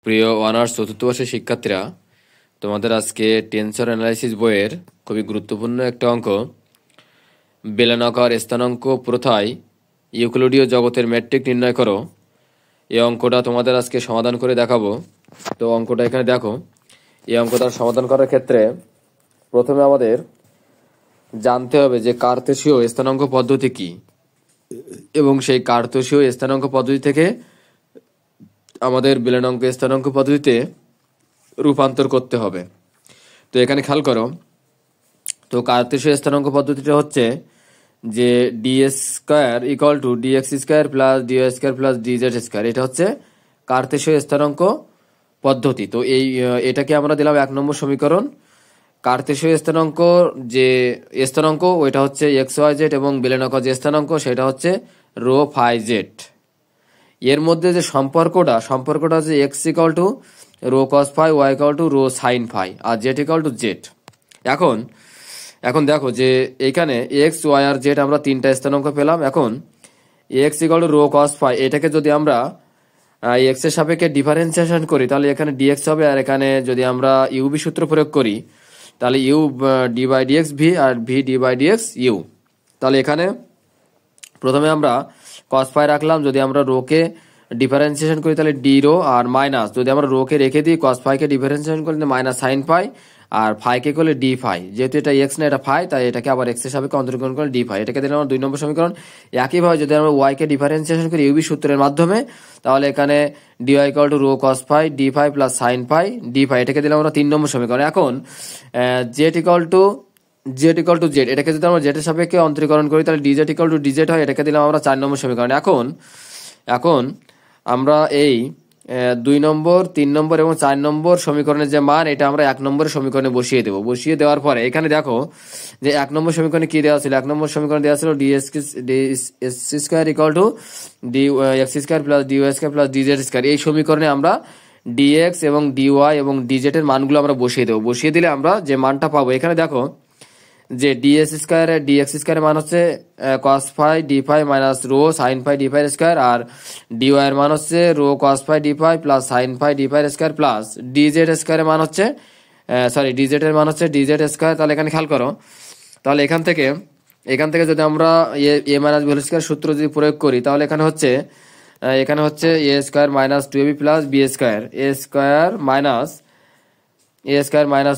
প্রিয় অনার্স চতুর্থ বর্ষের শিক্ষার্থীরা, তোমাদের আজকে টেন্সর অ্যানালাইসিস বইয়ের খুবই গুরুত্বপূর্ণ একটা অঙ্ক, বেলনাকার স্থানাঙ্ক প্রথায় ইউক্লিডীয় জগতের ম্যাট্রিক নির্ণয় করো। এই অঙ্কটা তোমাদের আজকে সমাধান করে দেখাবো। তো অঙ্কটা এখানে দেখো। এই অঙ্কটা সমাধান করার ক্ষেত্রে প্রথমে আমাদের জানতে হবে যে কার্তেশীয় স্থানাঙ্ক পদ্ধতি কি, এবং সেই কার্তেশীয় স্থানাঙ্ক পদ্ধতি থেকে আমাদের বেলনাঙ্ক স্থানাঙ্ক পদ্ধতিতে রূপান্তর করতে হবে। তো এখানে খেয়াল করো, তো কার্তেশীয় স্থানাঙ্ক পদ্ধতিটা হচ্ছে যে DS square equal to DX square plus dy square plus DZ square, এটা হচ্ছে কার্তেশীয় স্থানাঙ্ক পদ্ধতি। তো এটাকে আমরা দিলাম 1 নম্বর সমীকরণ। কার্তেশীয় স্থানাঙ্ক যে স্থানাঙ্ক ওইটা হচ্ছে এক্স ওয়াই জেড, এবং বেলনাকার যে স্থানাঙ্ক সেটা হচ্ছে রো ফাই জেড। এর মধ্যে যে সম্পর্কটা হচ্ছে X equal to rho cos phi, Y equal to rho sine phi, আর জেড ইকাল টু জেড। এখন দেখো যে এইখানে এক্স ওয়াই আর জেড আমরা 3টা স্থানাঙ্ক পেলাম। এখন X equal to rho cos phi, এটাকে যদি আমরা এক্স এর সাপেক্ষে ডিফারেন্সিয়েশন করি তাহলে এখানে ডিএক্স হবে, আর এখানে যদি আমরা ইউবি সূত্র প্রয়োগ করি তাহলে U D by DX V আর V D by DX U. তাহলে এখানে প্রথমে আমরা কস ফাই রাখলাম, যদি আমরা রোকে ডিফারেন্সিয়েশন করি তাহলে ডি রো, আর মাইনাস যদি আমরা রোকে রেখে দিই কস ফাইকে ডিফারেন্সিয়েশন করলে মাইনাস সাইন ফাই, আর ফাইকে করলে ডি ফাই। যেহেতু এটা এক্স না এটা ফাই, তাই এটাকে আবার এক্স এর সাপেক্ষে অন্তর্গ্রহণ করলে ডি ফাই, এটাকে দিলাম আমরা 2 নম্বর সমীকরণ। একইভাবে যদি আমরা ওয়াইকে ডিফারেন্সিয়েশন করি ইউবি সূত্রের মাধ্যমে তাহলে এখানে D Y equal to rho cos phi D phi plus sine phi D phi, এটাকে দিলাম আমরা 3 নম্বর সমীকরণ। এখন জেড ইকুয়াল টু জেড, এটাকে যদি আমরা জেড এর সাপেক্ষে অন্তরীকরণ করি তাহলে ডিজেড ইকুয়াল টু ডিজেড হয়, এটাকে দিলাম আমরা 4 নম্বর সমীকরণ। এখন আমরা এই 2 নম্বর 3 নম্বর এবং 4 নম্বর সমীকরণের যে মান এটা আমরা 1 নম্বরের সমীকরণে বসিয়ে দেবো। বসিয়ে দেওয়ার পরে এখানে দেখো যে 1 নম্বর সমীকরণে কি দেওয়া ছিল, 1 নম্বর সমীকরণে দেওয়া ছিল ds square equal to d x square plus dy square plus DZ square. এই সমীকরণে আমরা ডিএক্স এবং ডিওয়াই এবং ডিজেড এর মানগুলো আমরা বসিয়ে দেবো। বসিয়ে দিলে আমরা যে মানটা পাবো, এখানে দেখো যে ডিএস স্কোয়ার ডিএক্স স্কোয়ারের মান হচ্ছে cos phi D phi minus rho sine phi D phi square, আর ডিওয়াই এর মান হচ্ছে rho cos phi D phi plus sine phi D phi square plus d z স্কোয়ারের মান হচ্ছে ডিজেড এর মান হচ্ছে ডিজেড স্কোয়ার। তাহলে এখানে খেয়াল করো, তাহলে এখান থেকে যদি আমরা a minus b whole square সূত্র যদি প্রয়োগ করি তাহলে এখানে হচ্ছে a square minus 2ab plus b square, a square minus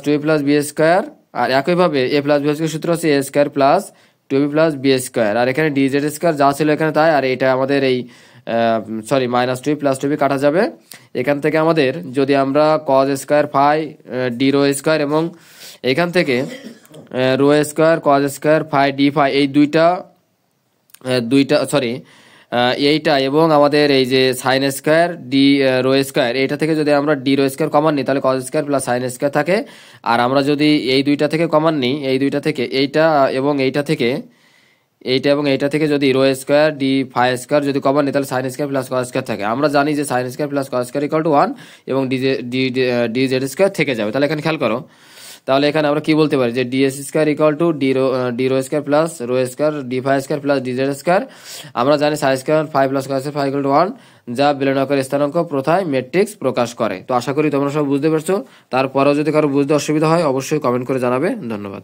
2ab plus b square, আর একইভাবে এ প্লাস বি স্কোয়ার সূত্র হচ্ছে a square plus 2ab plus b square, আর এখানে ডিজেড স্কোয়ার যা ছিল এখানে তাই, আর এটা আমাদের এই মাইনাস 2 প্লাস 2b কাটা যাবে। এখান থেকে আমাদের যদি আমরা cos square phi d rho square, এবং এখান থেকে rho square cos square phi D phi এই দুইটা এইটা, এবং আমাদের এই যে sine square d rho square, এইটা থেকে যদি আমরা ডি রো স্কোয়ার কমন নিই তাহলে cos square plus sine square থাকে, আর আমরা যদি এই দুইটা থেকে কমন নিই, এই দুইটা থেকে এইটা এবং এইটা থেকে যদি rho square d phi square যদি কমন নিই তাহলে sine square plus cos square থাকে। আমরা জানি যে sine square plus cos square equal to 1 এবং ডি জেড স্কোয়ার থেকে যাবে। তাহলে এখানে খেয়াল করো, তাহলে এখানে আমরা কি বলতে পারি যে DS square equal to d rho square plus rho square d phi square plus DZ square. আমরা জানি sine square 5 plus cos square 5 equal to 1, যা বেলনাকার স্থানাঙ্ক প্রথায় ম্যাট্রিক্স প্রকাশ করে। তো আশা করি তোমরা সব বুঝতে পারছো। তারপরেও যদি কারো বুঝতে অসুবিধা হয় অবশ্যই কমেন্ট করে জানাবে। ধন্যবাদ।